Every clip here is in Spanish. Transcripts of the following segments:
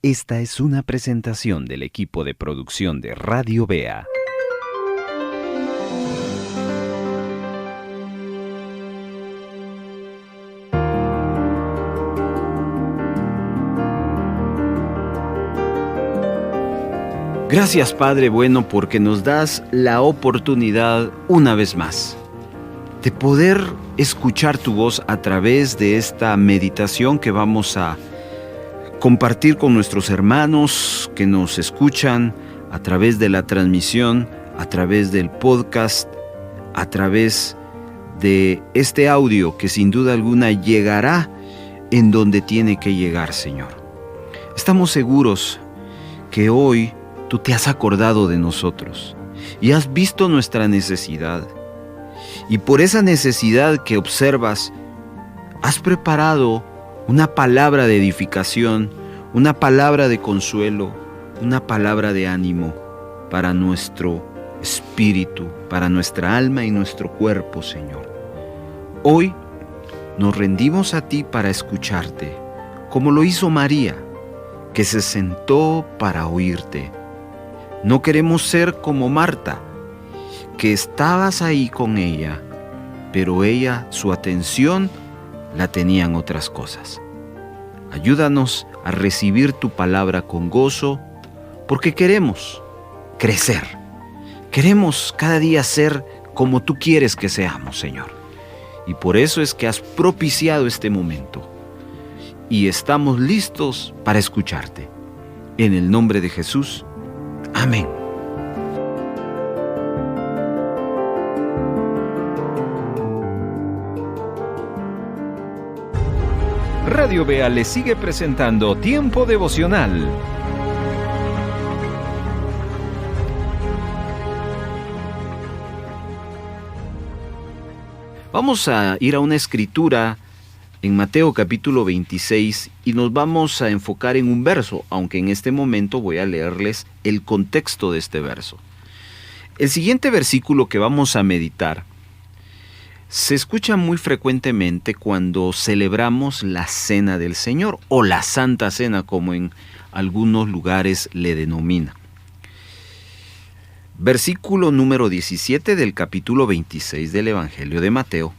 Esta es una presentación del equipo de producción de Radio Bea. Gracias, Padre bueno, porque nos das la oportunidad una vez más de poder escuchar tu voz a través de esta meditación que vamos a compartir con nuestros hermanos que nos escuchan a través de la transmisión, a través del podcast, a través de este audio que sin duda alguna llegará en donde tiene que llegar, Señor. Estamos seguros que hoy tú te has acordado de nosotros y has visto nuestra necesidad. Y por esa necesidad que observas, has preparado una palabra de edificación, una palabra de consuelo, una palabra de ánimo para nuestro espíritu, para nuestra alma y nuestro cuerpo, Señor. Hoy nos rendimos a ti para escucharte, como lo hizo María, que se sentó para oírte. No queremos ser como Marta, que estabas ahí con ella, pero ella, su atención la tenía en otras cosas. Ayúdanos a recibir tu palabra con gozo, porque queremos crecer. Queremos cada día ser como tú quieres que seamos, Señor. Y por eso es que has propiciado este momento. Y estamos listos para escucharte. En el nombre de Jesús. Amén. Radio Bea le sigue presentando Tiempo Devocional. Vamos a ir a una escritura en Mateo capítulo 26 y nos vamos a enfocar en un verso, aunque en este momento voy a leerles el contexto de este verso. El siguiente versículo que vamos a meditar se escucha muy frecuentemente cuando celebramos la Cena del Señor o la Santa Cena, como en algunos lugares le denominan. Versículo número 17 del capítulo 26 del Evangelio de Mateo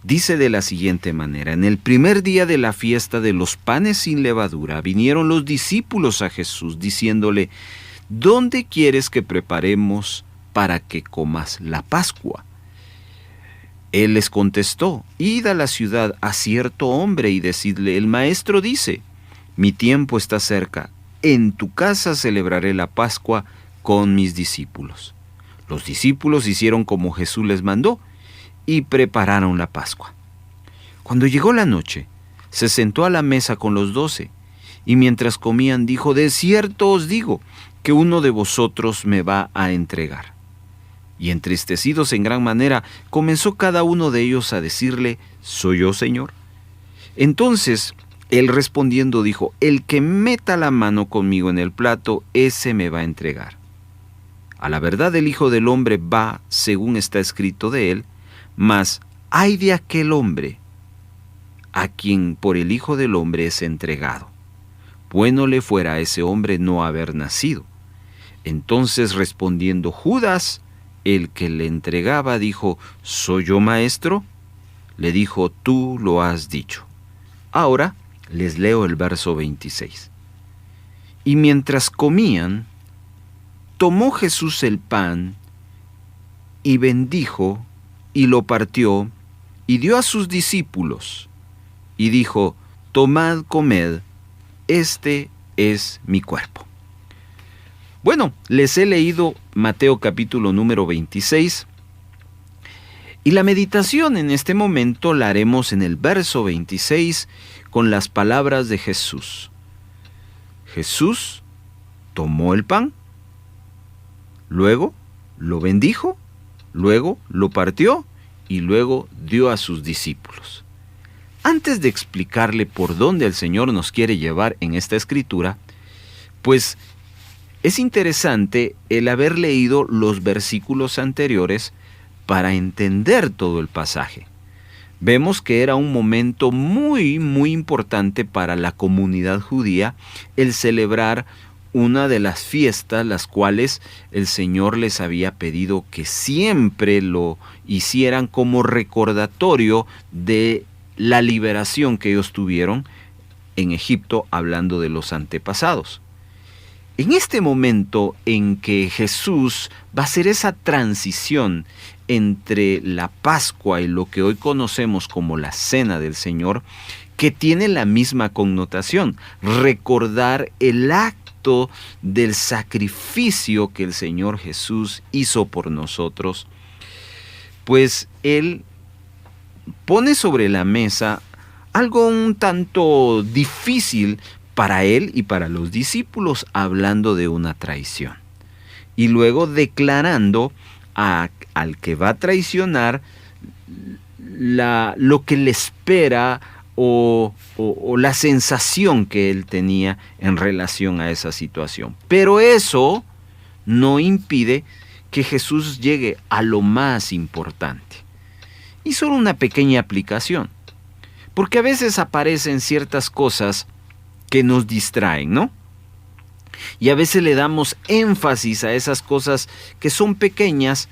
dice de la siguiente manera: en el primer día de la fiesta de los panes sin levadura, vinieron los discípulos a Jesús diciéndole: ¿dónde quieres que preparemos para que comas la Pascua? Él les contestó: id a la ciudad a cierto hombre y decidle: el maestro dice, mi tiempo está cerca, en tu casa celebraré la Pascua con mis discípulos. Los discípulos hicieron como Jesús les mandó y prepararon la Pascua. Cuando llegó la noche, se sentó a la mesa con los 12, y mientras comían dijo: de cierto os digo que uno de vosotros me va a entregar. Y entristecidos en gran manera, comenzó cada uno de ellos a decirle: ¿soy yo, Señor? Entonces él respondiendo dijo: el que meta la mano conmigo en el plato, ese me va a entregar. A la verdad el Hijo del Hombre va según está escrito de él, mas ay de aquel hombre a quien por el Hijo del Hombre es entregado. Bueno le fuera a ese hombre no haber nacido. Entonces respondiendo Judas, el que le entregaba, dijo: ¿soy yo, maestro? Le dijo: tú lo has dicho. Ahora les leo el verso 26. Y mientras comían, tomó Jesús el pan y bendijo y lo partió y dio a sus discípulos y dijo: tomad, comed, este es mi cuerpo. Bueno, les he leído Mateo capítulo número 26 y la meditación en este momento la haremos en el verso 26 con las palabras de Jesús. Jesús tomó el pan, luego lo bendijo, luego lo partió y luego dio a sus discípulos. Antes de explicarle por dónde el Señor nos quiere llevar en esta escritura, pues es interesante el haber leído los versículos anteriores para entender todo el pasaje. Vemos que era un momento muy, muy importante para la comunidad judía el celebrar una de las fiestas las cuales el Señor les había pedido que siempre lo hicieran como recordatorio de la liberación que ellos tuvieron en Egipto, hablando de los antepasados. En este momento en que Jesús va a hacer esa transición entre la Pascua y lo que hoy conocemos como la Cena del Señor, que tiene la misma connotación, recordar el acto del sacrificio que el Señor Jesús hizo por nosotros, pues Él pone sobre la mesa algo un tanto difícil para Él y para los discípulos, hablando de una traición. Y luego declarando al que va a traicionar lo que le espera o la sensación que él tenía en relación a esa situación. Pero eso no impide que Jesús llegue a lo más importante. Y solo una pequeña aplicación. Porque a veces aparecen ciertas cosas que nos distraen, ¿no? Y a veces le damos énfasis a esas cosas que son pequeñas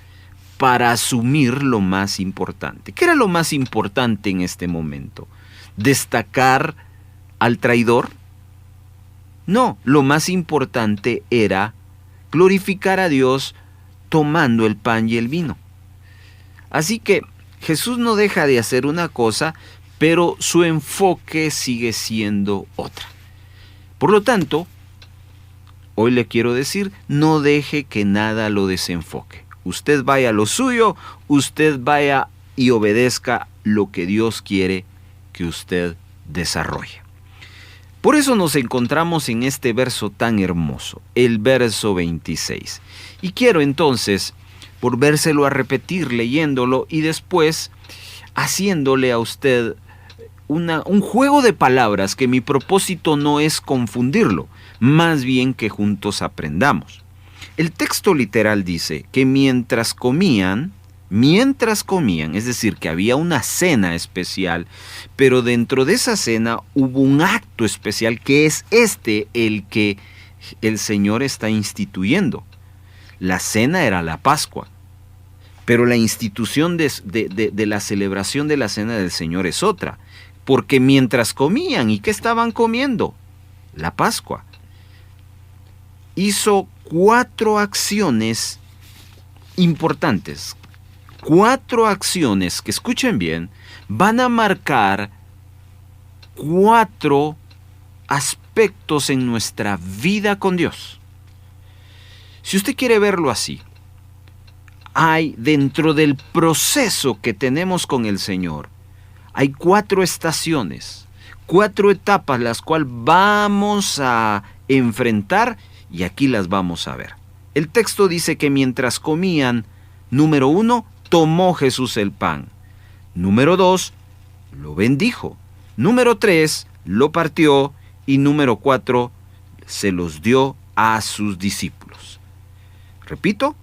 para asumir lo más importante. ¿Qué era lo más importante en este momento? ¿Destacar al traidor? No, lo más importante era glorificar a Dios tomando el pan y el vino. Así que Jesús no deja de hacer una cosa, pero su enfoque sigue siendo otra. Por lo tanto, hoy le quiero decir, no deje que nada lo desenfoque. Usted vaya a lo suyo, usted vaya y obedezca lo que Dios quiere que usted desarrolle. Por eso nos encontramos en este verso tan hermoso, el verso 26. Y quiero entonces volvérselo a repetir leyéndolo y después haciéndole a usted un juego de palabras que mi propósito no es confundirlo, más bien que juntos aprendamos. El texto literal dice que mientras comían, es decir, que había una cena especial, pero dentro de esa cena hubo un acto especial que es el que el Señor está instituyendo. La cena era la Pascua, pero la institución de la celebración de la cena del Señor es otra. Porque mientras comían, ¿y qué estaban comiendo? La Pascua. Hizo 4 acciones importantes. 4 acciones que, escuchen bien, van a marcar 4 aspectos en nuestra vida con Dios. Si usted quiere verlo así, hay dentro del proceso que tenemos con el Señor, hay 4 estaciones, 4 etapas las cuales vamos a enfrentar y aquí las vamos a ver. El texto dice que mientras comían, número 1, tomó Jesús el pan. Número 2, lo bendijo. Número 3, lo partió. Y número 4, se los dio a sus discípulos. Repito,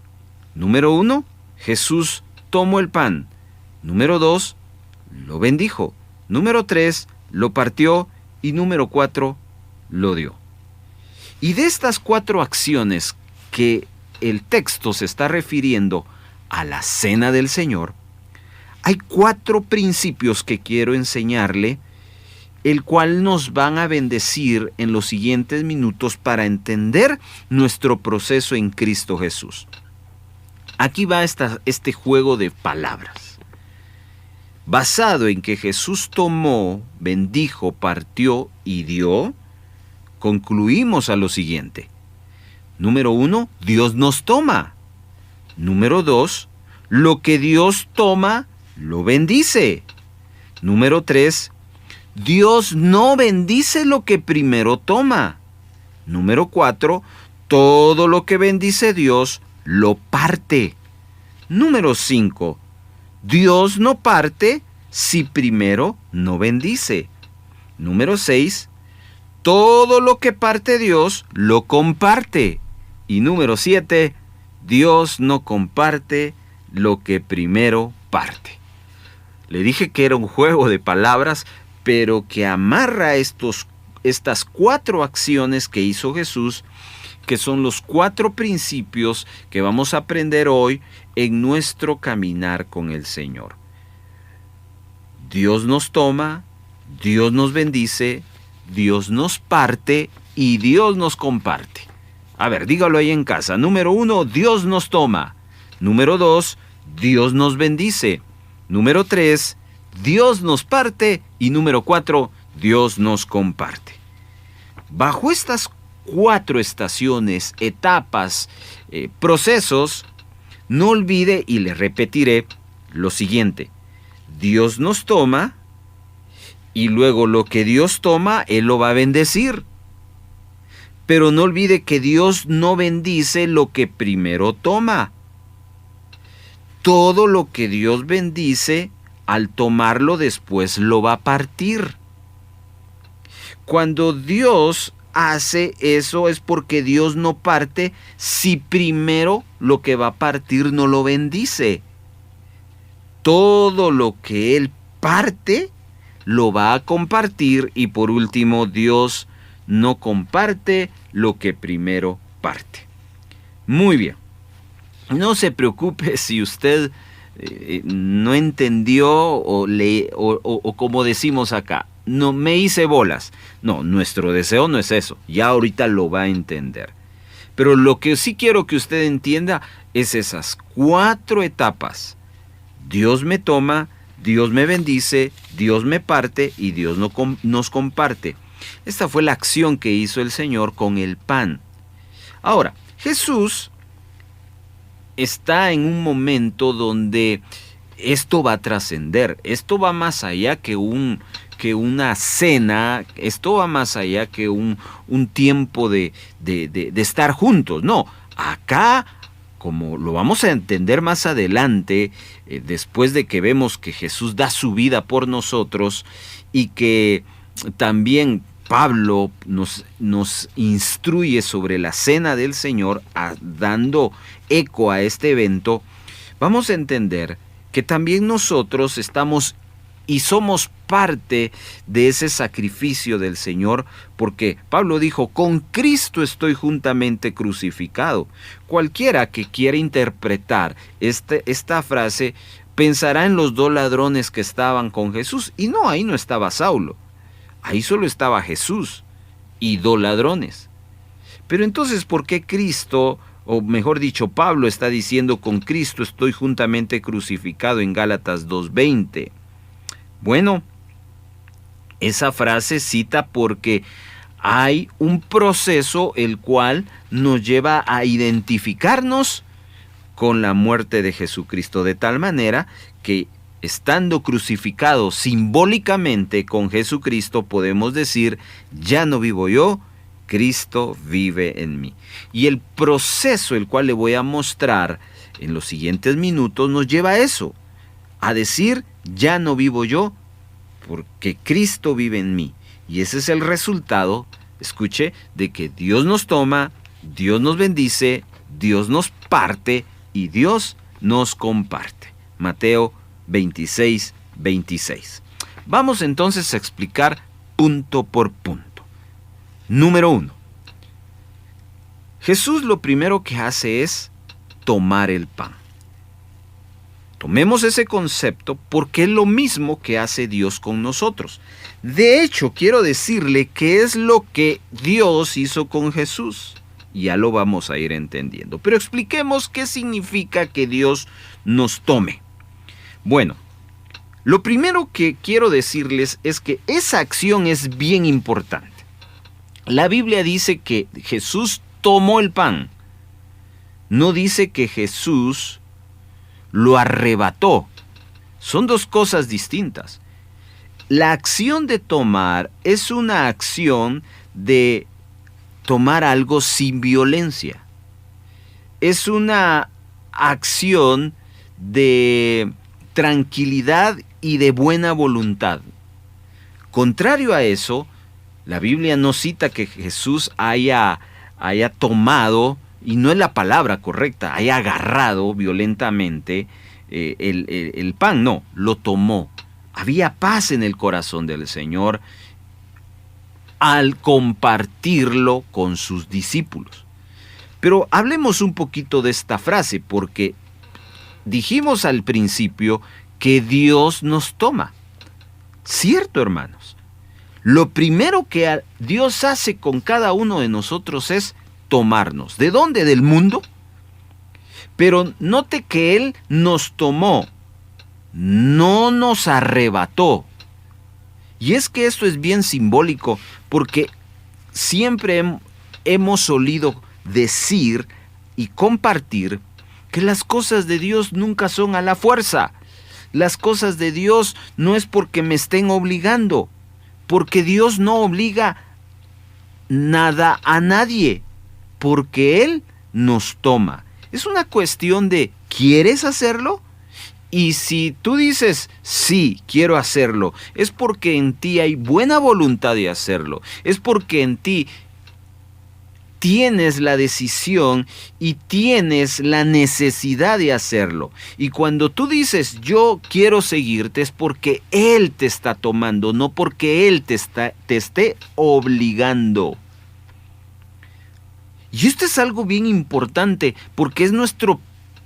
número 1, Jesús tomó el pan. Número 2, lo bendijo. Número 3, lo partió. Y número 4, lo dio. Y de estas 4 acciones que el texto se está refiriendo a la cena del Señor, hay 4 principios que quiero enseñarle, el cual nos van a bendecir en los siguientes minutos para entender nuestro proceso en Cristo Jesús. Aquí va este juego de palabras. Basado en que Jesús tomó, bendijo, partió y dio, concluimos a lo siguiente. Número 1, Dios nos toma. Número 2, lo que Dios toma, lo bendice. Número 3, Dios no bendice lo que primero toma. Número 4, todo lo que bendice Dios, lo parte. Número 5, Dios no parte si primero no bendice. Número 6, todo lo que parte Dios, lo comparte. Y número 7, Dios no comparte lo que primero parte. Le dije que era un juego de palabras, pero que amarra estas 4 acciones que hizo Jesús, que son los 4 principios que vamos a aprender hoy en nuestro caminar con el Señor. Dios nos toma, Dios nos bendice, Dios nos parte y Dios nos comparte. A ver, dígalo ahí en casa. Número 1, Dios nos toma. Número 2, Dios nos bendice. Número 3, Dios nos parte. Y número 4, Dios nos comparte. Bajo estas 4 estaciones, etapas, procesos, no olvide, y le repetiré lo siguiente: Dios nos toma, y luego lo que Dios toma, Él lo va a bendecir. Pero no olvide que Dios no bendice lo que primero toma. Todo lo que Dios bendice, al tomarlo después lo va a partir. Cuando Dios hace eso es porque Dios no parte si primero lo que va a partir no lo bendice. Todo lo que Él parte lo va a compartir, y por último, Dios no comparte lo que primero parte. Muy bien. No se preocupe si usted no entendió o como decimos acá, no me hice bolas. No, nuestro deseo no es eso. Ya ahorita lo va a entender. Pero lo que sí quiero que usted entienda es esas 4 etapas. Dios me toma, Dios me bendice, Dios me parte y Dios nos comparte. Esta fue la acción que hizo el Señor con el pan. Ahora, Jesús está en un momento donde esto va a trascender. Esto va más allá que una cena. Esto va más allá que un tiempo de estar juntos. No, acá, como lo vamos a entender más adelante, después de que vemos que Jesús da su vida por nosotros y que también Pablo nos instruye sobre la cena del Señor, dando eco a este evento, vamos a entender que también nosotros estamos y somos parte de ese sacrificio del Señor, porque Pablo dijo: con Cristo estoy juntamente crucificado. Cualquiera que quiera interpretar esta frase pensará en los 2 ladrones que estaban con Jesús, y no, ahí no estaba Saulo. Ahí solo estaba Jesús y 2 ladrones. Pero entonces, ¿por qué Cristo, o mejor dicho, Pablo está diciendo con Cristo estoy juntamente crucificado en Gálatas 2:20? Bueno, esa frase cita porque hay un proceso el cual nos lleva a identificarnos con la muerte de Jesucristo, de tal manera que estando crucificados simbólicamente con Jesucristo, podemos decir: ya no vivo yo, Cristo vive en mí. Y el proceso, el cual le voy a mostrar en los siguientes minutos, nos lleva a eso, a decir: ya no vivo yo, porque Cristo vive en mí. Y ese es el resultado, escuche, de que Dios nos toma, Dios nos bendice, Dios nos parte y Dios nos comparte. Mateo 26:26. Vamos entonces a explicar punto por punto. Número 1. Jesús lo primero que hace es tomar el pan. Tomemos ese concepto porque es lo mismo que hace Dios con nosotros. De hecho, quiero decirle que es lo que Dios hizo con Jesús. Ya lo vamos a ir entendiendo. Pero expliquemos qué significa que Dios nos tome. Bueno, lo primero que quiero decirles es que esa acción es bien importante. La Biblia dice que Jesús tomó el pan. No dice que Jesús lo arrebató. Son 2 cosas distintas. La acción de tomar es una acción de tomar algo sin violencia. Es una acción de tranquilidad y de buena voluntad. Contrario a eso, la Biblia no cita que Jesús haya tomado, y no es la palabra correcta, haya agarrado violentamente el pan, no, lo tomó. Había paz en el corazón del Señor al compartirlo con sus discípulos. Pero hablemos un poquito de esta frase, porque dijimos al principio que Dios nos toma. ¿Cierto, hermanos? Lo primero que Dios hace con cada uno de nosotros es tomarnos. ¿De dónde? Del mundo. Pero note que Él nos tomó, no nos arrebató. Y es que esto es bien simbólico, porque siempre hemos solido decir y compartir que las cosas de Dios nunca son a la fuerza. Las cosas de Dios no es porque me estén obligando, porque Dios no obliga nada a nadie, porque Él nos toma. Es una cuestión de ¿quieres hacerlo? Y si tú dices, sí, quiero hacerlo, es porque en ti hay buena voluntad de hacerlo, es porque en ti tienes la decisión y tienes la necesidad de hacerlo. Y cuando tú dices, yo quiero seguirte, es porque Él te está tomando, no porque Él te esté obligando. Y esto es algo bien importante, porque es nuestro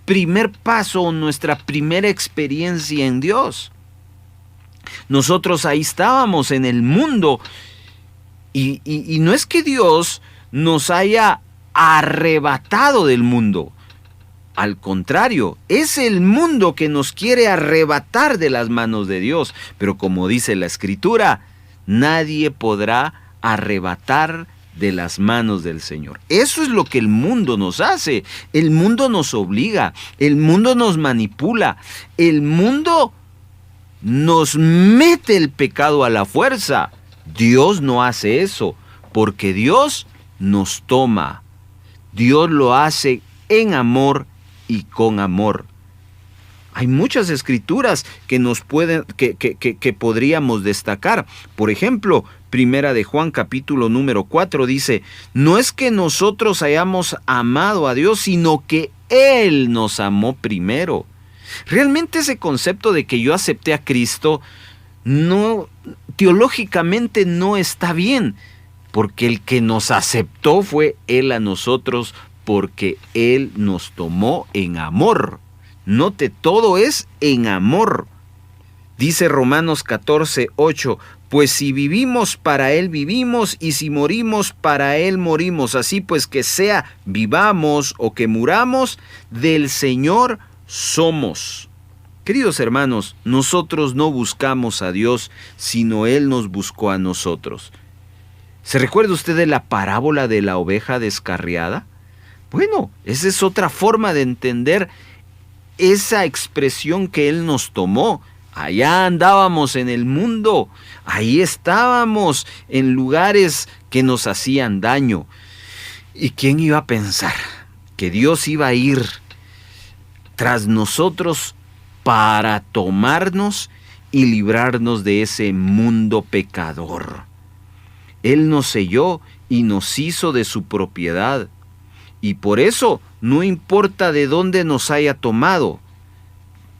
primer paso o nuestra primera experiencia en Dios. Nosotros ahí estábamos en el mundo y no es que Dios nos haya arrebatado del mundo. Al contrario, es el mundo que nos quiere arrebatar de las manos de Dios. Pero como dice la Escritura, nadie podrá arrebatar de las manos del Señor. Eso es lo que el mundo nos hace. El mundo nos obliga, el mundo nos manipula, el mundo nos mete el pecado a la fuerza. Dios no hace eso, porque Dios nos toma. Dios lo hace en amor y con amor. Hay muchas escrituras que podríamos destacar. Por ejemplo, Primera de Juan capítulo número 4 dice, no es que nosotros hayamos amado a Dios, sino que Él nos amó primero. Realmente ese concepto de que yo acepté a Cristo, teológicamente no está bien, porque el que nos aceptó fue Él a nosotros, porque Él nos tomó en amor. Note, todo es en amor. Dice Romanos 14:8, pues si vivimos, para Él vivimos, y si morimos, para Él morimos. Así pues, que sea vivamos o que muramos, del Señor somos. Queridos hermanos, nosotros no buscamos a Dios, sino Él nos buscó a nosotros. ¿Se recuerda usted de la parábola de la oveja descarriada? Bueno, esa es otra forma de entender esa expresión que Él nos tomó. Allá andábamos en el mundo, ahí estábamos en lugares que nos hacían daño. ¿Y quién iba a pensar que Dios iba a ir tras nosotros para tomarnos y librarnos de ese mundo pecador? Él nos selló y nos hizo de su propiedad. Y por eso no importa de dónde nos haya tomado,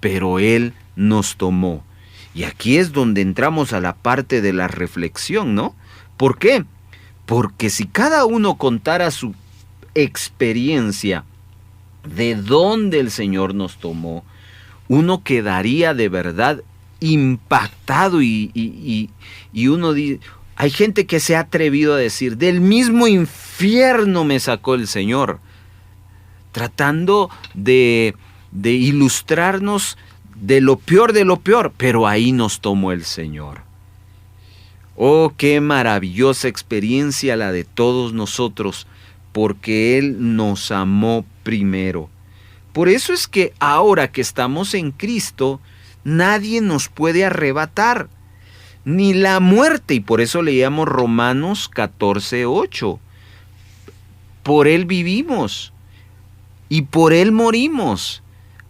pero Él nos tomó. Y aquí es donde entramos a la parte de la reflexión, ¿no? ¿Por qué? Porque si cada uno contara su experiencia de dónde el Señor nos tomó, uno quedaría de verdad impactado y uno dice, hay gente que se ha atrevido a decir, del mismo infierno me sacó el Señor, tratando de ilustrarnos de lo peor, pero ahí nos tomó el Señor. Oh, qué maravillosa experiencia la de todos nosotros, porque Él nos amó primero. Por eso es que ahora que estamos en Cristo, nadie nos puede arrebatar, ni la muerte, y por eso leíamos Romanos 14:8. Por Él vivimos y por Él morimos.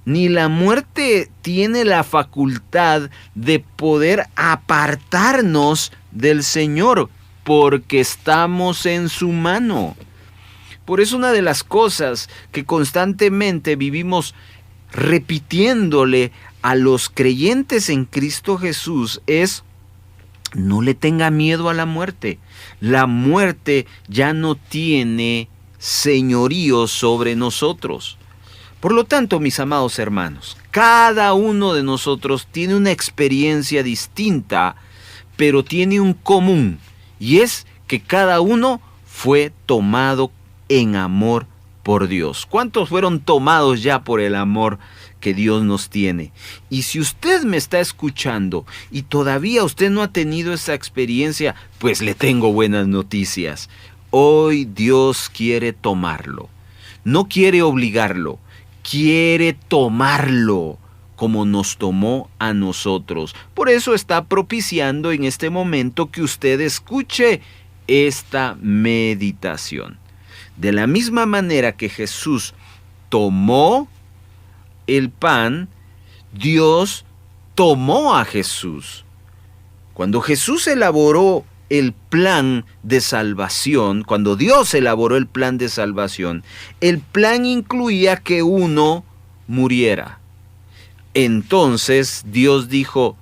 Ni la muerte tiene la facultad de poder apartarnos del Señor, porque estamos en su mano. Por eso una de las cosas que constantemente vivimos repitiéndole a los creyentes en Cristo Jesús es: no le tenga miedo a la muerte. La muerte ya no tiene señorío sobre nosotros. Por lo tanto, mis amados hermanos, cada uno de nosotros tiene una experiencia distinta, pero tiene un común, y es que cada uno fue tomado en amor por Dios. ¿Cuántos fueron tomados ya por el amor que Dios nos tiene? Y si usted me está escuchando y todavía usted no ha tenido esa experiencia, pues le tengo buenas noticias. Hoy Dios quiere tomarlo. No quiere obligarlo, quiere tomarlo como nos tomó a nosotros. Por eso está propiciando en este momento que usted escuche esta meditación. De la misma manera que Jesús tomó el pan, Dios tomó a Jesús. Cuando Jesús elaboró el plan de salvación, cuando Dios elaboró el plan de salvación, el plan incluía que uno muriera. Entonces Dios dijo: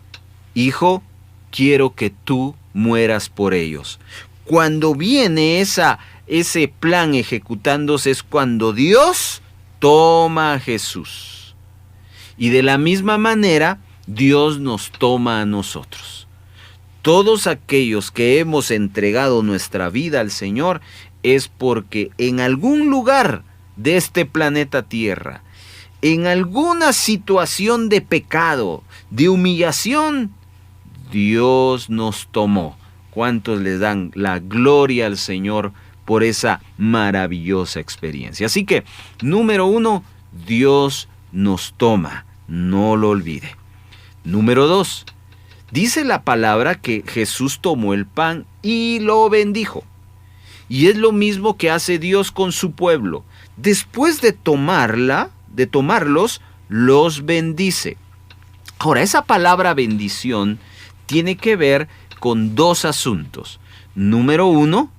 hijo, quiero que tú mueras por ellos. Cuando viene ese plan ejecutándose es cuando Dios toma a Jesús. Y de la misma manera, Dios nos toma a nosotros. Todos aquellos que hemos entregado nuestra vida al Señor es porque en algún lugar de este planeta Tierra, en alguna situación de pecado, de humillación, Dios nos tomó. ¿Cuántos le dan la gloria al Señor por esa maravillosa experiencia? Así que, número 1, Dios nos toma, no lo olvide. Número 2, dice la palabra que Jesús tomó el pan y lo bendijo. Y es lo mismo que hace Dios con su pueblo. Después de tomarlos, los bendice. Ahora, esa palabra bendición tiene que ver con dos asuntos. Número 1,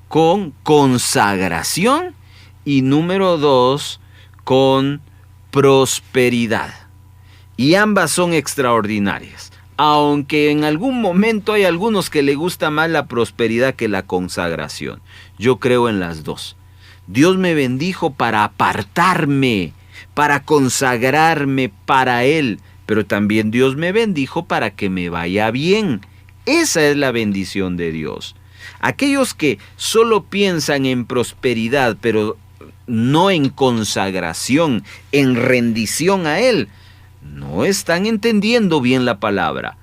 con consagración, y número 2, con prosperidad. Y ambas son extraordinarias. Aunque en algún momento hay algunos que le gusta más la prosperidad que la consagración. Yo creo en las dos. Dios me bendijo para apartarme, para consagrarme para Él. Pero también Dios me bendijo para que me vaya bien. Esa es la bendición de Dios. Aquellos que solo piensan en prosperidad, pero no en consagración, en rendición a Él, no están entendiendo bien la palabra.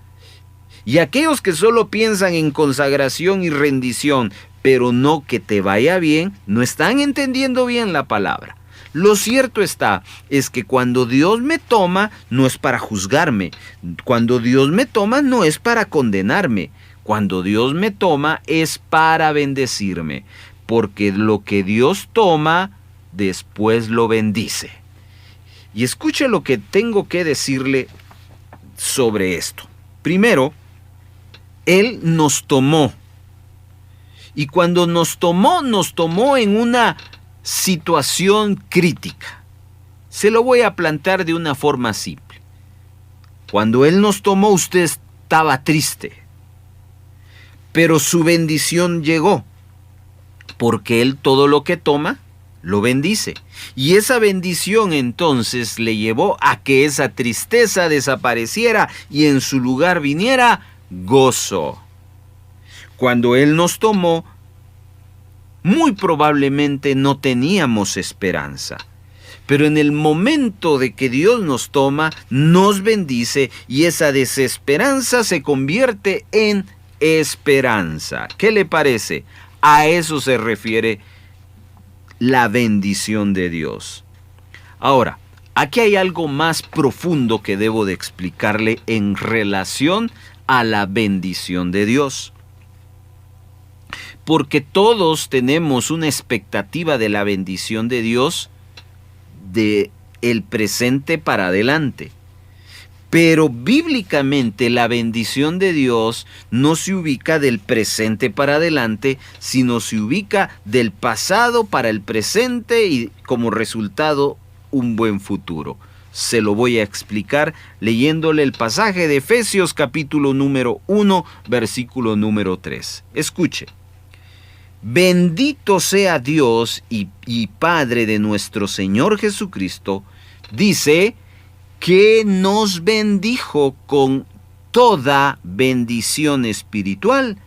Y aquellos que solo piensan en consagración y rendición, pero no que te vaya bien, no están entendiendo bien la palabra. Lo cierto es que cuando Dios me toma, no es para juzgarme. Cuando Dios me toma, no es para condenarme. Cuando Dios me toma, es para bendecirme. Porque lo que Dios toma, después lo bendice. Y escuche lo que tengo que decirle sobre esto. Primero, Él nos tomó. Y cuando nos tomó en una situación crítica. Se lo voy a plantear de una forma simple. Cuando Él nos tomó, usted estaba triste. Pero su bendición llegó. Porque Él todo lo que toma, lo bendice. Y esa bendición entonces le llevó a que esa tristeza desapareciera y en su lugar viniera gozo. Cuando Él nos tomó, muy probablemente no teníamos esperanza. Pero en el momento de que Dios nos toma, nos bendice y esa desesperanza se convierte en esperanza. ¿Qué le parece? A eso se refiere la bendición de Dios. Ahora, aquí hay algo más profundo que debo de explicarle en relación a la bendición de Dios. Porque todos tenemos una expectativa de la bendición de Dios de el presente para adelante. Pero bíblicamente la bendición de Dios no se ubica del presente para adelante, sino se ubica del pasado para el presente y como resultado un buen futuro. Se lo voy a explicar leyéndole el pasaje de Efesios capítulo número 1, versículo número 3. Escuche. Bendito sea Dios y Padre de nuestro Señor Jesucristo, dice que nos bendijo con toda bendición espiritual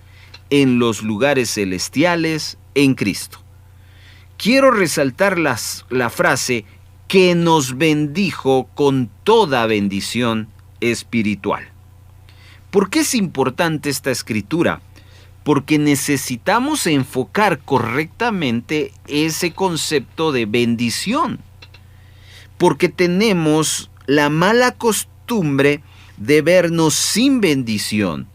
en los lugares celestiales en Cristo. Quiero resaltar la frase que nos bendijo con toda bendición espiritual. ¿Por qué es importante esta escritura? Porque necesitamos enfocar correctamente ese concepto de bendición. Porque tenemos la mala costumbre de vernos sin bendición.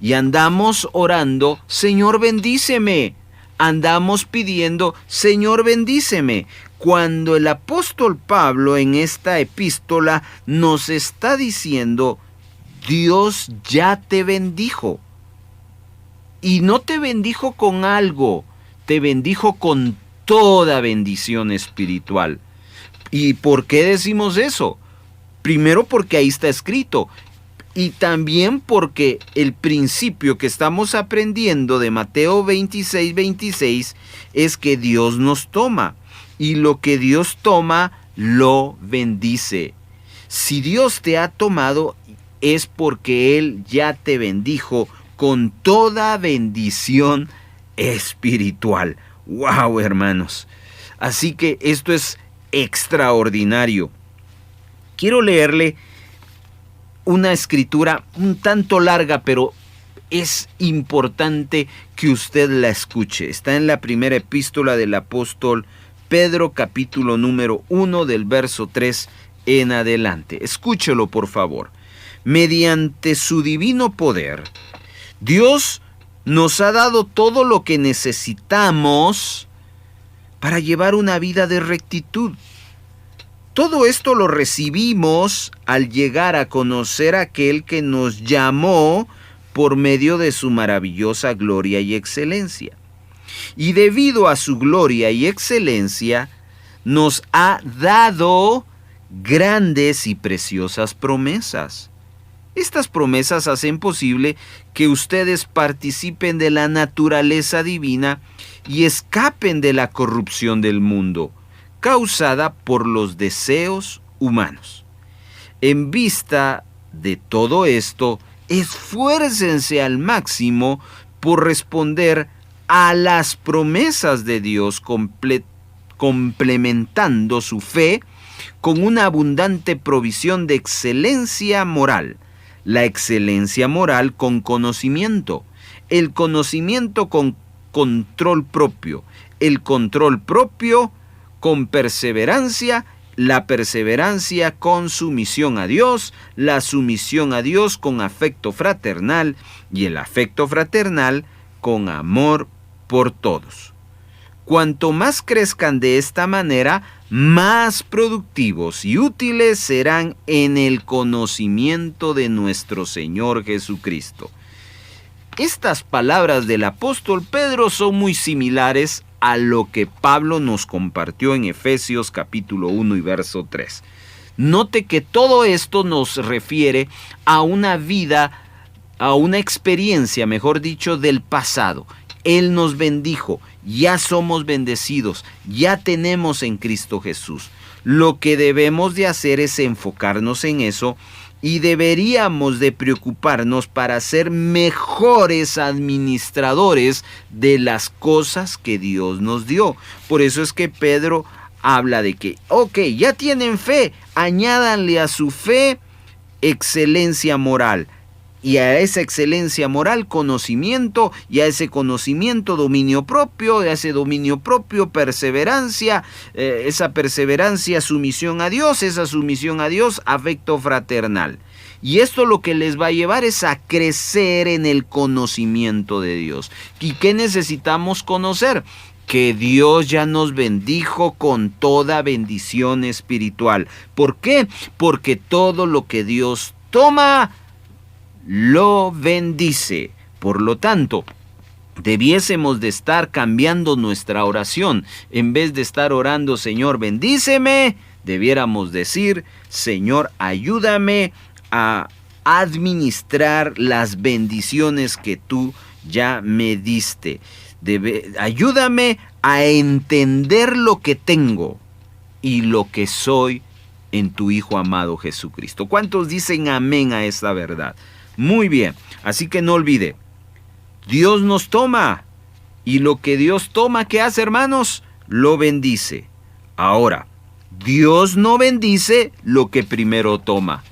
Y andamos orando, Señor bendíceme. Andamos pidiendo, Señor bendíceme. Cuando el apóstol Pablo en esta epístola nos está diciendo, Dios ya te bendijo. Y no te bendijo con algo, te bendijo con toda bendición espiritual. ¿Y por qué decimos eso? Primero porque ahí está escrito. Y también porque el principio que estamos aprendiendo de Mateo 26:26 es que Dios nos toma. Y lo que Dios toma, lo bendice. Si Dios te ha tomado, es porque Él ya te bendijo con toda bendición espiritual. ¡Wow, hermanos! Así que esto es extraordinario. Quiero leerle una escritura un tanto larga, pero es importante que usted la escuche. Está en la primera epístola del apóstol Pedro, capítulo número 1, del verso 3 en adelante. Escúchelo, por favor. Mediante su divino poder, Dios nos ha dado todo lo que necesitamos para llevar una vida de rectitud. Todo esto lo recibimos al llegar a conocer a aquel que nos llamó por medio de su maravillosa gloria y excelencia. Y debido a su gloria y excelencia, nos ha dado grandes y preciosas promesas. Estas promesas hacen posible que ustedes participen de la naturaleza divina y escapen de la corrupción del mundo, causada por los deseos humanos. En vista de todo esto, esfuércense al máximo por responder a las promesas de Dios, complementando su fe con una abundante provisión de excelencia moral. La excelencia moral con conocimiento, el conocimiento con control propio, el control propio con perseverancia, la perseverancia con sumisión a Dios, la sumisión a Dios con afecto fraternal y el afecto fraternal con amor por todos. Cuanto más crezcan de esta manera, más productivos y útiles serán en el conocimiento de nuestro Señor Jesucristo. Estas palabras del apóstol Pedro son muy similares a lo que Pablo nos compartió en Efesios capítulo 1 y verso 3. Note que todo esto nos refiere a una vida, a una experiencia, mejor dicho, del pasado. Él nos bendijo, ya somos bendecidos, ya tenemos en Cristo Jesús. Lo que debemos de hacer es enfocarnos en eso y deberíamos de preocuparnos para ser mejores administradores de las cosas que Dios nos dio. Por eso es que Pedro habla de que, ya tienen fe, añádanle a su fe excelencia moral. Y a esa excelencia moral, conocimiento, y a ese conocimiento, dominio propio, y a ese dominio propio, perseverancia, esa perseverancia, sumisión a Dios, esa sumisión a Dios, afecto fraternal. Y esto lo que les va a llevar es a crecer en el conocimiento de Dios. ¿Y qué necesitamos conocer? Que Dios ya nos bendijo con toda bendición espiritual. ¿Por qué? Porque todo lo que Dios toma, lo bendice. Por lo tanto, debiésemos de estar cambiando nuestra oración. En vez de estar orando, Señor, bendíceme, debiéramos decir: Señor, ayúdame a administrar las bendiciones que tú ya me diste. Ayúdame a entender lo que tengo y lo que soy en tu Hijo amado Jesucristo. ¿Cuántos dicen amén a esta verdad? Muy bien, así que no olvide, Dios nos toma, y lo que Dios toma, ¿qué hace, hermanos? Lo bendice. Ahora, Dios no bendice lo que primero toma.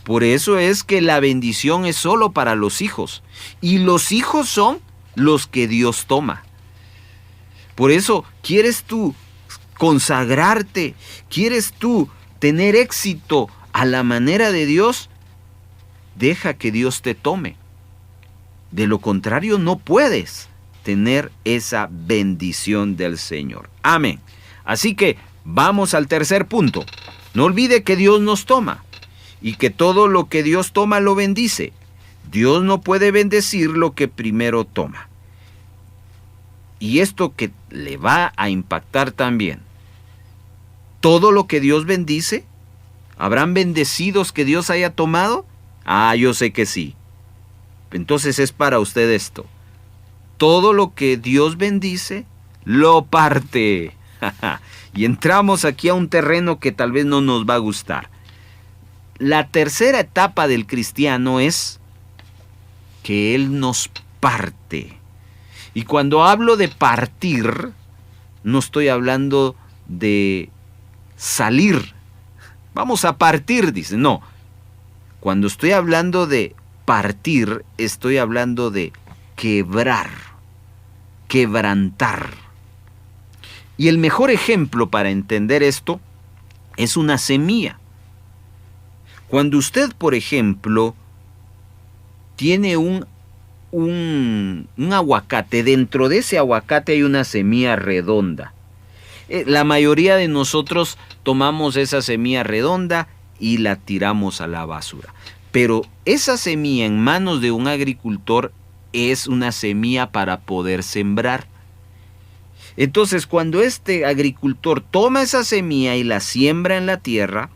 Por eso es que la bendición es solo para los hijos, y los hijos son los que Dios toma. Por eso, ¿quieres tú consagrarte? ¿Quieres tú tener éxito a la manera de Dios? Deja que Dios te tome. De lo contrario, no puedes tener esa bendición del Señor. Amén. Así que vamos al tercer punto. No olvide que Dios nos toma y que todo lo que Dios toma lo bendice. Dios no puede bendecir lo que primero toma. Y esto que le va a impactar también. Todo lo que Dios bendice, ¿habrán bendecidos que Dios haya tomado? Ah, yo sé que sí. Entonces es para usted esto. Todo lo que Dios bendice, lo parte. Y entramos aquí a un terreno que tal vez no nos va a gustar. La tercera etapa del cristiano es que Él nos parte. Y cuando hablo de partir, no estoy hablando de salir. Vamos a partir, dice. No. Cuando estoy hablando de partir, estoy hablando de quebrar, quebrantar. Y el mejor ejemplo para entender esto es una semilla. Cuando usted, por ejemplo, tiene un aguacate, dentro de ese aguacate hay una semilla redonda. La mayoría de nosotros tomamos esa semilla redonda y la tiramos a la basura. Pero esa semilla en manos de un agricultor es una semilla para poder sembrar. Entonces, cuando este agricultor toma esa semilla y la siembra en la tierra,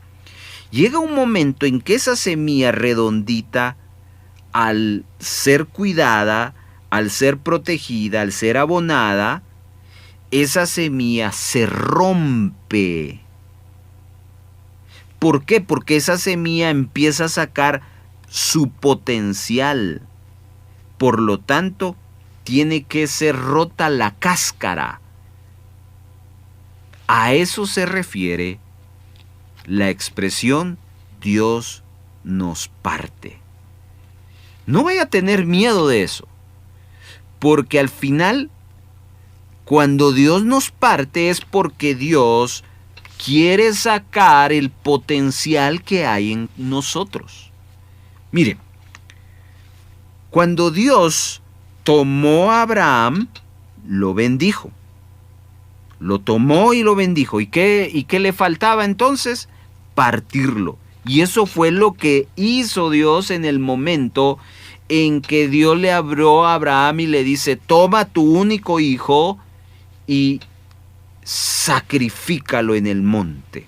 llega un momento en que esa semilla redondita, al ser cuidada, al ser protegida, al ser abonada, esa semilla se rompe. ¿Por qué? Porque esa semilla empieza a sacar su potencial. Por lo tanto, tiene que ser rota la cáscara. A eso se refiere la expresión Dios nos parte. No vaya a tener miedo de eso, porque al final, cuando Dios nos parte es porque Dios quiere sacar el potencial que hay en nosotros. Mire, cuando Dios tomó a Abraham, lo bendijo. Lo tomó y lo bendijo. ¿Y qué le faltaba entonces? Partirlo. Y eso fue lo que hizo Dios en el momento en que Dios le habló a Abraham y le dice: toma tu único hijo y sacrifícalo en el monte.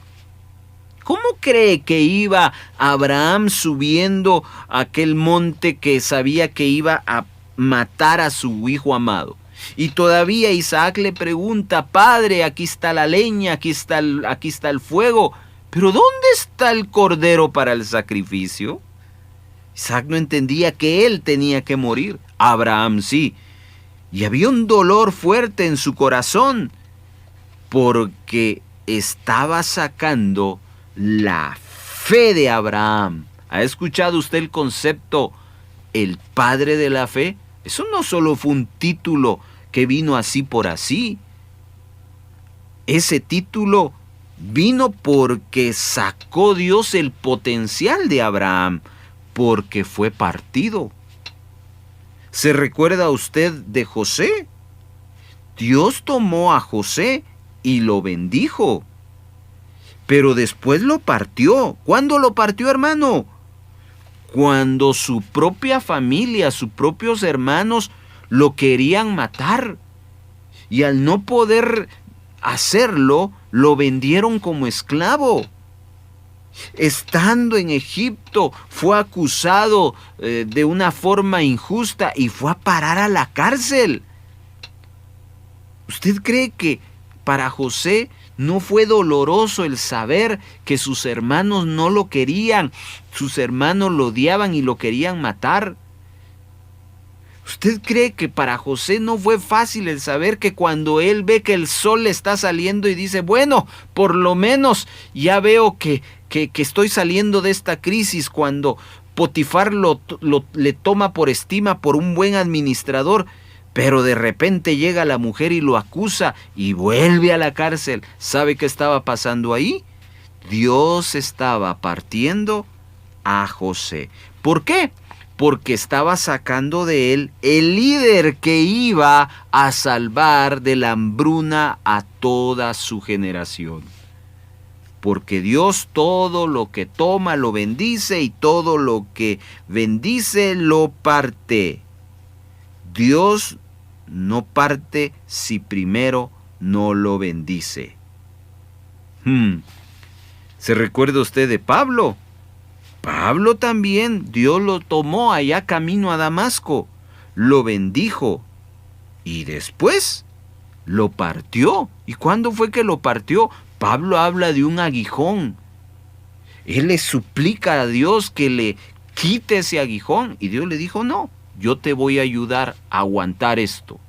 ¿Cómo cree que iba Abraham subiendo a aquel monte que sabía que iba a matar a su hijo amado? Y todavía Isaac le pregunta: Padre, aquí está la leña, aquí está el fuego, pero ¿dónde está el cordero para el sacrificio? Isaac no entendía que él tenía que morir. Abraham sí. Y había un dolor fuerte en su corazón, porque estaba sacando la fe de Abraham. ¿Ha escuchado usted el concepto, el padre de la fe? Eso no solo fue un título que vino así por así. Ese título vino porque sacó Dios el potencial de Abraham, porque fue partido. ¿Se recuerda usted de José? Dios tomó a José y lo bendijo, pero después lo partió. ¿Cuándo lo partió, hermano? Cuando su propia familia, sus propios hermanos lo querían matar. Y al no poder hacerlo, lo vendieron como esclavo. Estando en Egipto, fue acusado de una forma injusta y fue a parar a la cárcel. ¿Usted cree que para José no fue doloroso el saber que sus hermanos no lo querían, sus hermanos lo odiaban y lo querían matar? ¿Usted cree que para José no fue fácil el saber que cuando él ve que el sol le está saliendo y dice, bueno, por lo menos ya veo que estoy saliendo de esta crisis, cuando Potifar le toma por estima por un buen administrador, pero de repente llega la mujer y lo acusa y vuelve a la cárcel? ¿Sabe qué estaba pasando ahí? Dios estaba partiendo a José. ¿Por qué? Porque estaba sacando de él el líder que iba a salvar de la hambruna a toda su generación. Porque Dios todo lo que toma lo bendice y todo lo que bendice lo parte. Dios no parte si primero no lo bendice. ¿Se recuerda usted de Pablo? Pablo también, Dios lo tomó allá camino a Damasco, lo bendijo y después lo partió. ¿Y cuándo fue que lo partió? Pablo habla de un aguijón. Él le suplica a Dios que le quite ese aguijón y Dios le dijo, no, yo te voy a ayudar a aguantar esto.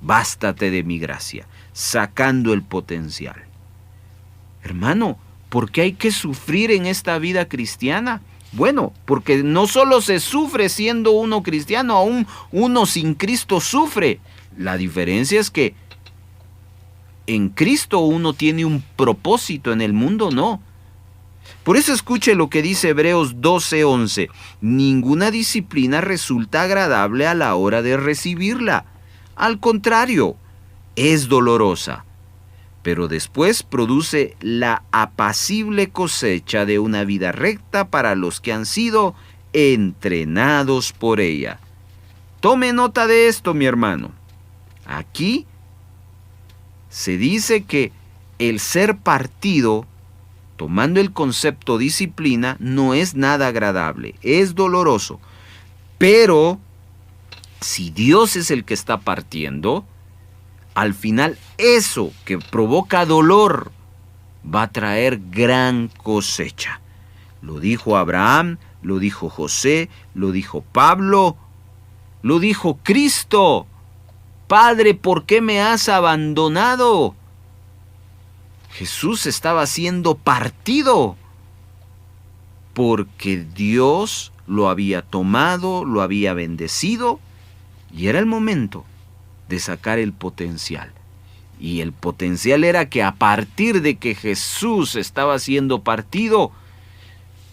Bástate de mi gracia, sacando el potencial. Hermano, ¿por qué hay que sufrir en esta vida cristiana? Bueno, porque no solo se sufre siendo uno cristiano, aún uno sin Cristo sufre. La diferencia es que en Cristo uno tiene un propósito, en el mundo no. Por eso escuche lo que dice Hebreos 12:11. Ninguna disciplina resulta agradable a la hora de recibirla. Al contrario, es dolorosa. Pero después produce la apacible cosecha de una vida recta para los que han sido entrenados por ella. Tome nota de esto, mi hermano. Aquí se dice que el ser partido, tomando el concepto disciplina, no es nada agradable, es doloroso. Pero si Dios es el que está partiendo, al final eso que provoca dolor va a traer gran cosecha. Lo dijo Abraham, lo dijo José, lo dijo Pablo, lo dijo Cristo. Padre, ¿por qué me has abandonado? Jesús estaba siendo partido porque Dios lo había tomado, lo había bendecido y era el momento de sacar el potencial. Y el potencial era que a partir de que Jesús estaba siendo partido,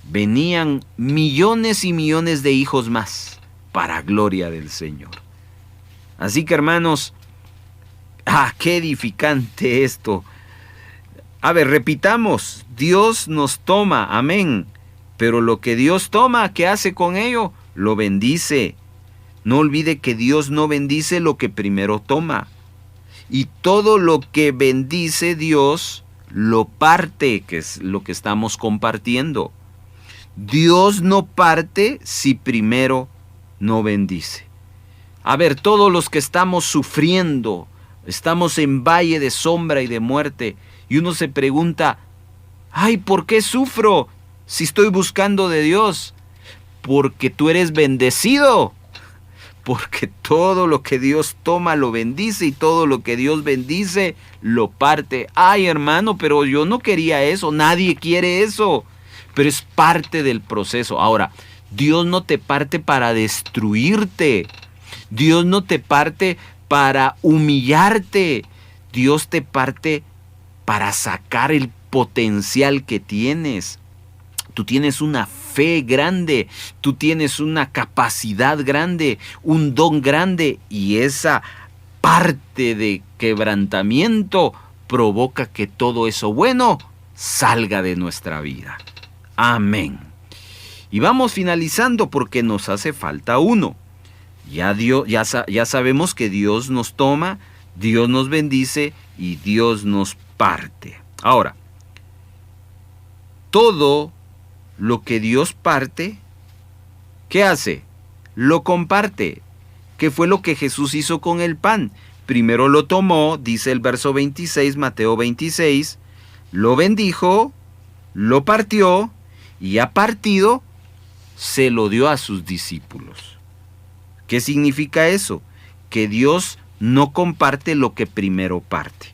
venían millones y millones de hijos más para gloria del Señor. Así que, hermanos, qué edificante esto. A ver, repitamos, Dios nos toma, amén. Pero lo que Dios toma, ¿qué hace con ello? Lo bendice. No olvide que Dios no bendice lo que primero toma. Y todo lo que bendice Dios lo parte, que es lo que estamos compartiendo. Dios no parte si primero no bendice. A ver, todos los que estamos sufriendo, estamos en valle de sombra y de muerte, y uno se pregunta, ¿por qué sufro si estoy buscando de Dios? Porque tú eres bendecido. Porque todo lo que Dios toma lo bendice y todo lo que Dios bendice lo parte. Hermano, pero yo no quería eso, nadie quiere eso, pero es parte del proceso. Ahora, Dios no te parte para destruirte, Dios no te parte para humillarte, Dios te parte para sacar el potencial que tienes. Tú tienes una fe grande, tú tienes una capacidad grande, un don grande, y esa parte de quebrantamiento provoca que todo eso bueno salga de nuestra vida. Amén. Y vamos finalizando porque nos hace falta uno. Ya sabemos que Dios nos toma, Dios nos bendice y Dios nos parte. Ahora, todo lo que Dios parte, ¿qué hace? Lo comparte. ¿Qué fue lo que Jesús hizo con el pan? Primero lo tomó, dice el verso 26, Mateo 26, lo bendijo, lo partió y a partido se lo dio a sus discípulos. ¿Qué significa eso? Que Dios no comparte lo que primero parte.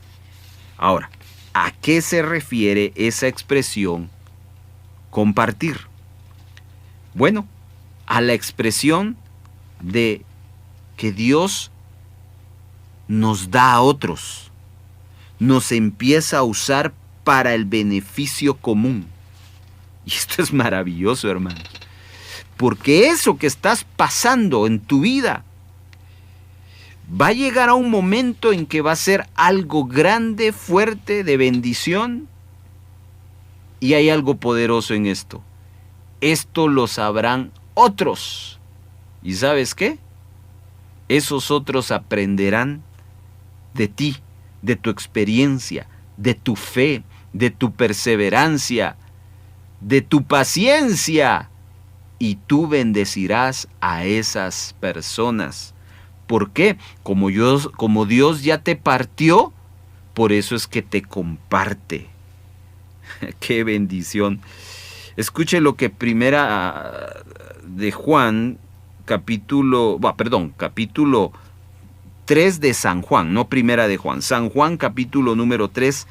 Ahora, ¿a qué se refiere esa expresión compartir? Bueno, a la expresión de que Dios nos da a otros, nos empieza a usar para el beneficio común. Y esto es maravilloso, hermanos, porque eso que estás pasando en tu vida va a llegar a un momento en que va a ser algo grande, fuerte, de bendición, y hay algo poderoso en esto. Esto lo sabrán otros. ¿Y sabes qué? Esos otros aprenderán de ti, de tu experiencia, de tu fe, de tu perseverancia, de tu paciencia, y tú bendecirás a esas personas. ¿Por qué? Como Dios ya te partió, por eso es que te comparte. ¡Qué bendición! Escuche lo que primera de Juan, capítulo 3 de San Juan, no primera de Juan. San Juan, capítulo número 3.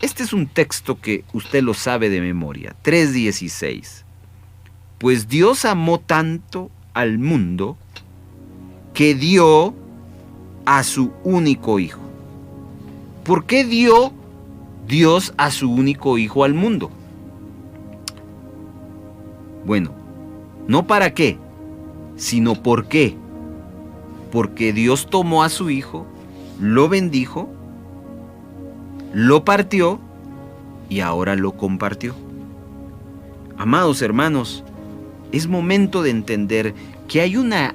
Este es un texto que usted lo sabe de memoria. 3:16. Pues Dios amó tanto al mundo que dio a su único hijo. ¿Por qué dio Dios a su único hijo al mundo? Bueno, no para qué, sino por qué. Porque Dios tomó a su hijo, lo bendijo, lo partió y ahora lo compartió. Amados hermanos, es momento de entender que hay una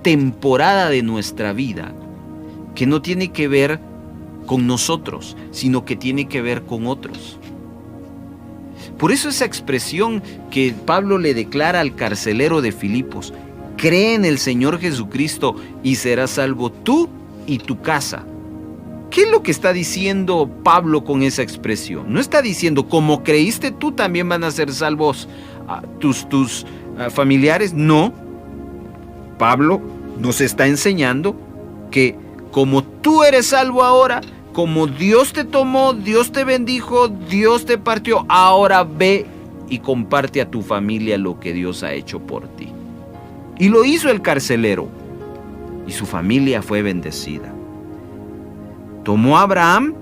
temporada de nuestra vida que no tiene que ver con nosotros, sino que tiene que ver con otros. Por eso esa expresión que Pablo le declara al carcelero de Filipos: cree en el Señor Jesucristo y serás salvo tú y tu casa. ¿Qué es lo que está diciendo Pablo con esa expresión? No está diciendo, como creíste tú, también van a ser salvos tus familiares. No. Pablo nos está enseñando que como tú eres salvo ahora, como Dios te tomó, Dios te bendijo, Dios te partió, ahora ve y comparte a tu familia lo que Dios ha hecho por ti. Y lo hizo el carcelero, y su familia fue bendecida. Tomó a Abraham,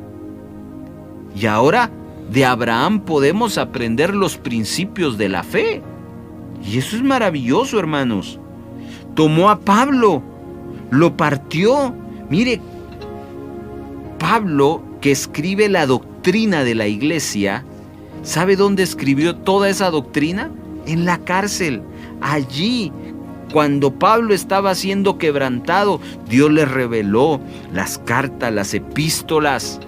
y ahora de Abraham podemos aprender los principios de la fe. Y eso es maravilloso, hermanos. Tomó a Pablo, lo partió. Mire, Pablo, que escribe la doctrina de la iglesia, ¿sabe dónde escribió toda esa doctrina? En la cárcel. Allí, cuando Pablo estaba siendo quebrantado, Dios le reveló las cartas, las epístolas,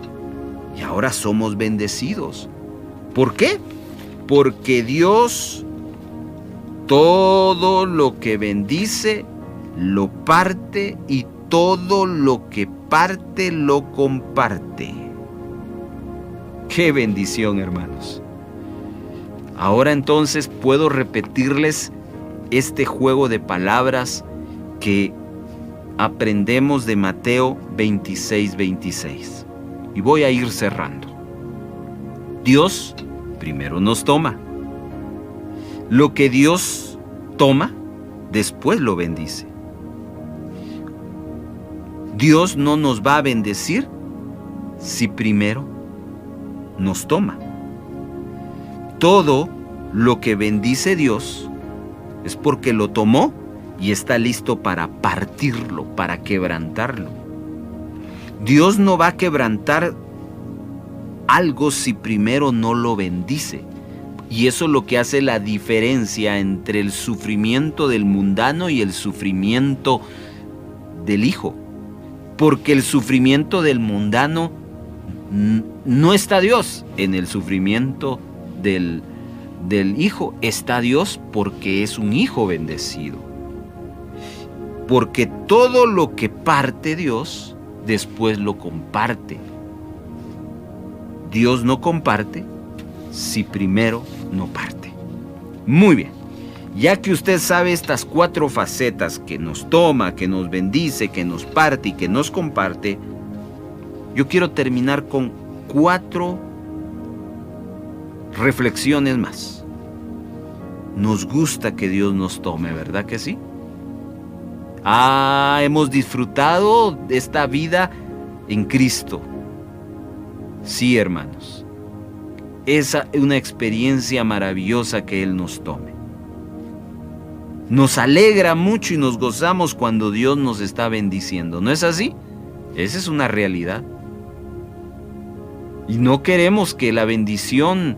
y ahora somos bendecidos. ¿Por qué? Porque Dios todo lo que bendice lo parte, y todo lo que parte lo comparte. ¡Qué bendición, hermanos! Ahora entonces puedo repetirles este juego de palabras que aprendemos de Mateo 26:26. Y voy a ir cerrando. Dios primero nos toma. Lo que Dios toma, después lo bendice. Dios no nos va a bendecir si primero nos toma. Todo lo que bendice Dios es porque lo tomó y está listo para partirlo, para quebrantarlo. Dios no va a quebrantar algo si primero no lo bendice. Y eso es lo que hace la diferencia entre el sufrimiento del mundano y el sufrimiento del Hijo. Porque el sufrimiento del mundano no está Dios en el sufrimiento del hijo, está Dios porque es un hijo bendecido. Porque todo lo que parte Dios, después lo comparte. Dios no comparte si primero no parte. Muy bien, ya que usted sabe estas 4 facetas que nos toma, que nos bendice, que nos parte y que nos comparte, yo quiero terminar con 4 reflexiones más. Nos gusta que Dios nos tome, ¿verdad que sí? Hemos disfrutado de esta vida en Cristo. Sí, hermanos. Es una experiencia maravillosa que Él nos tome. Nos alegra mucho y nos gozamos cuando Dios nos está bendiciendo. ¿No es así? Esa es una realidad. Y no queremos que la bendición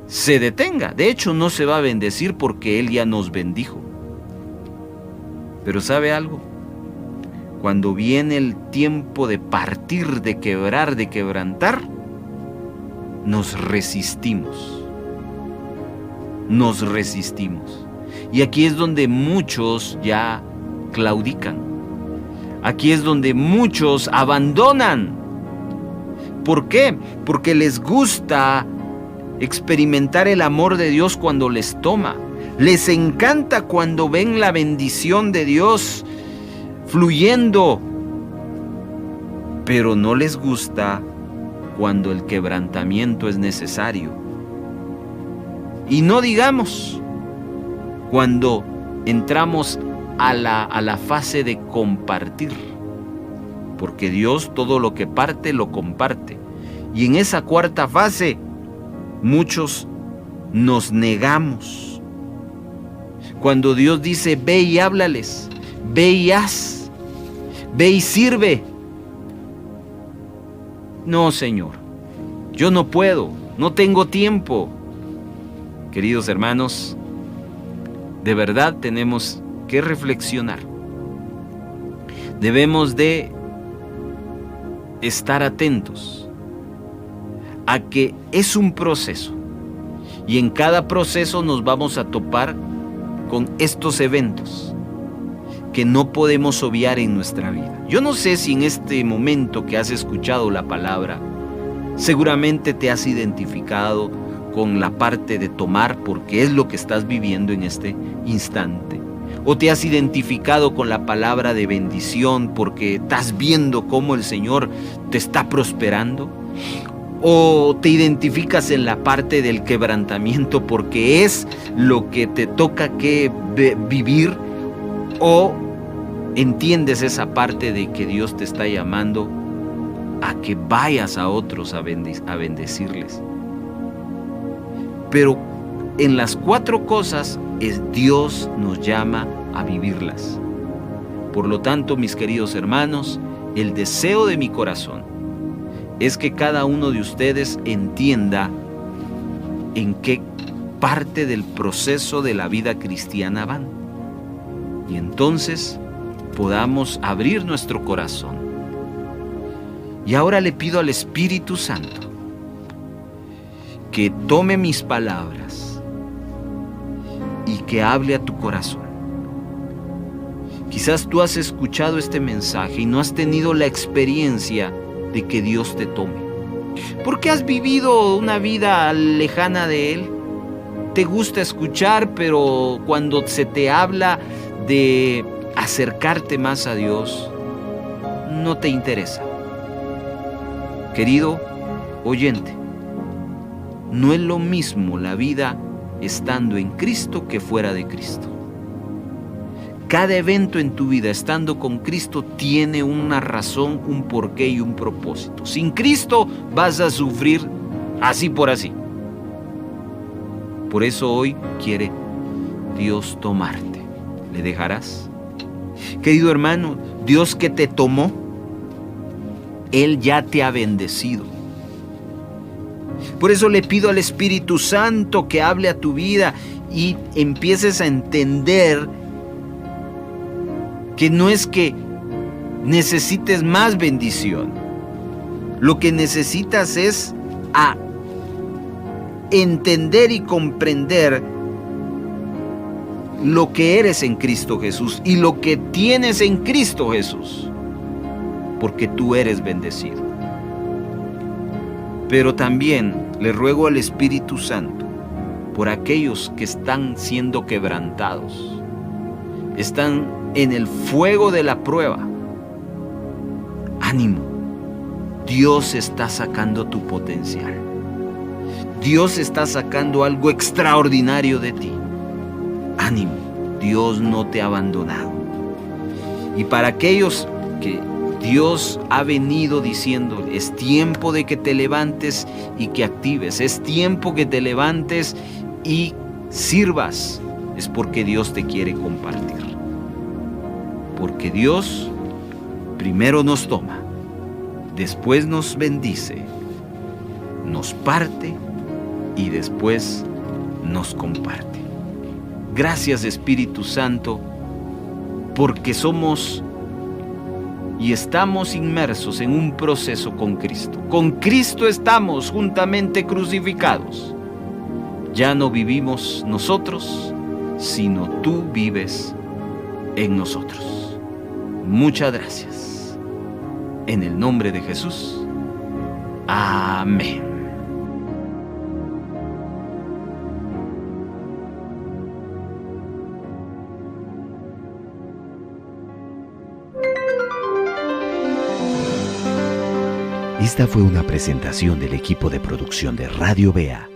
se detenga. De hecho, no se va a bendecir porque Él ya nos bendijo. Pero ¿sabe algo? Cuando viene el tiempo de partir, de quebrar, de quebrantar, nos resistimos. Nos resistimos. Y aquí es donde muchos ya claudican. Aquí es donde muchos abandonan. ¿Por qué? Porque les gusta experimentar el amor de Dios cuando les toma. Les encanta cuando ven la bendición de Dios fluyendo. Pero no les gusta cuando el quebrantamiento es necesario. Y no digamos cuando entramos a la fase de compartir. Porque Dios todo lo que parte, lo comparte. Y en esa 4ª fase, muchos nos negamos. Cuando Dios dice, ve y háblales, ve y haz, ve y sirve. No, Señor, yo no puedo, no tengo tiempo. Queridos hermanos, de verdad tenemos que reflexionar. Debemos de estar atentos a que es un proceso y en cada proceso nos vamos a topar con estos eventos que no podemos obviar en nuestra vida. Yo no sé si en este momento que has escuchado la palabra, seguramente te has identificado con la parte de tomar porque es lo que estás viviendo en este instante. O te has identificado con la palabra de bendición porque estás viendo cómo el Señor te está prosperando. O te identificas en la parte del quebrantamiento porque es lo que te toca que vivir. O entiendes esa parte de que Dios te está llamando a que vayas a otros a bendecirles. Pero en las 4 cosas Dios nos llama a vivirlas. Por lo tanto, mis queridos hermanos, el deseo de mi corazón es que cada uno de ustedes entienda en qué parte del proceso de la vida cristiana van. Y entonces podamos abrir nuestro corazón. Y ahora le pido al Espíritu Santo que tome mis palabras y que hable a tu corazón. Quizás tú has escuchado este mensaje y no has tenido la experiencia de que Dios te tome. Porque has vivido una vida lejana de Él. Te gusta escuchar, pero cuando se te habla de acercarte más a Dios, no te interesa. Querido oyente, no es lo mismo la vida estando en Cristo que fuera de Cristo. Cada evento en tu vida estando con Cristo tiene una razón, un porqué y un propósito. Sin Cristo vas a sufrir así por así. Por eso hoy quiere Dios tomarte. ¿Le dejarás? Querido hermano, Dios que te tomó, Él ya te ha bendecido. Por eso le pido al Espíritu Santo que hable a tu vida y empieces a entender que no es que necesites más bendición, Lo que necesitas es a entender y comprender lo que eres en Cristo Jesús y lo que tienes en Cristo Jesús, porque tú eres bendecido. Pero también le ruego al Espíritu Santo por aquellos que están siendo quebrantados, están en el fuego de la prueba. Ánimo, Dios está sacando tu potencial. Dios está sacando algo extraordinario de ti. Ánimo, Dios no te ha abandonado. Y para aquellos que Dios ha venido diciendo, es tiempo de que te levantes y que actives, es tiempo que te levantes y sirvas, es porque Dios te quiere compartir. Porque Dios primero nos toma, después nos bendice, nos parte y después nos comparte. Gracias, Espíritu Santo, porque somos y estamos inmersos en un proceso con Cristo. Con Cristo estamos juntamente crucificados. Ya no vivimos nosotros, sino tú vives en nosotros. Muchas gracias. En el nombre de Jesús. Amén. Esta fue una presentación del equipo de producción de Radio Bea.